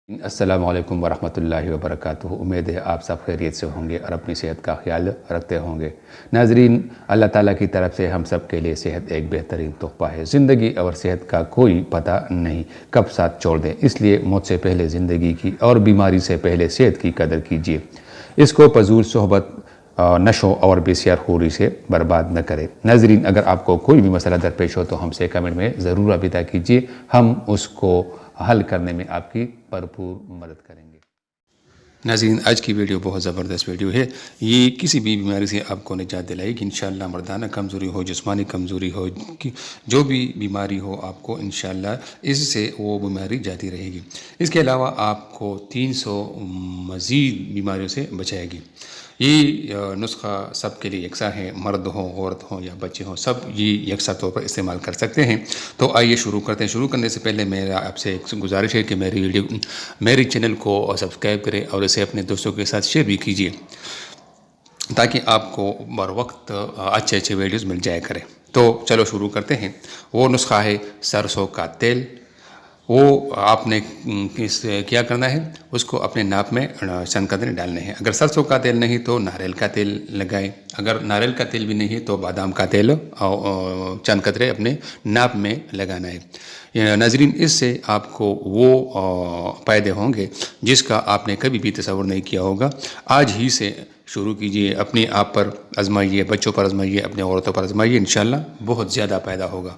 السلام علیکم ورحمۃ اللہ وبرکاتہ۔ امید ہے آپ سب خیریت سے ہوں گے اور اپنی صحت کا خیال رکھتے ہوں گے۔ ناظرین، اللہ تعالیٰ کی طرف سے ہم سب کے لیے صحت ایک بہترین تحفہ ہے۔ زندگی اور صحت کا کوئی پتہ نہیں کب ساتھ چھوڑ دیں، اس لیے موت سے پہلے زندگی کی اور بیماری سے پہلے صحت کی قدر کیجیے۔ اس کو فضول صحبت، نشو اور بے سیار خوری سے برباد نہ کرے۔ ناظرین، اگر آپ کو کوئی بھی مسئلہ درپیش ہو تو ہم سے کمنٹ میں ضرور رابطہ کیجیے، ہم اس کو حل کرنے میں آپ کی بھرپور مدد کریں گے۔ ناظرین، آج کی ویڈیو بہت زبردست ویڈیو ہے۔ یہ کسی بھی بیماری سے آپ کو نجات دلائے گی انشاءاللہ۔ مردانہ کمزوری ہو، جسمانی کمزوری ہو، جو بھی بیماری ہو آپ کو انشاءاللہ اس سے وہ بیماری جاتی رہے گی۔ اس کے علاوہ آپ کو 300 مزید بیماریوں سے بچائے گی۔ یہ نسخہ سب کے لیے یکساں ہے، مرد ہوں، عورت ہوں یا بچے ہوں، سب یہ یکساں طور پر استعمال کر سکتے ہیں۔ تو آئیے شروع کرتے ہیں۔ شروع کرنے سے پہلے میرا آپ سے ایک گزارش ہے کہ میری چینل کو سبسکرائب کریں اور اسے اپنے دوستوں کے ساتھ شیئر بھی کیجیے تاکہ آپ کو بر وقت اچھے ویڈیوز مل جایا کریں۔ تو چلو شروع کرتے ہیں۔ وہ نسخہ ہے سرسوں کا تیل۔ وہ آپ نے کیا کرنا ہے، اس کو اپنے ناپ میں چند قطرے ڈالنے ہیں۔ اگر سرسوں کا تیل نہیں تو ناریل کا تیل لگائیں، اگر ناریل کا تیل بھی نہیں تو بادام کا تیل چند قطرے اپنے ناپ میں لگانا ہے۔ ناظرین، اس سے آپ کو وہ فائدے ہوں گے جس کا آپ نے کبھی بھی تصور نہیں کیا ہوگا۔ آج ہی سے شروع کیجئے، اپنے آپ پر آزمائیے، بچوں پر آزمائیے، اپنے عورتوں پر آزمائیے، انشاءاللہ بہت زیادہ فائدہ ہوگا۔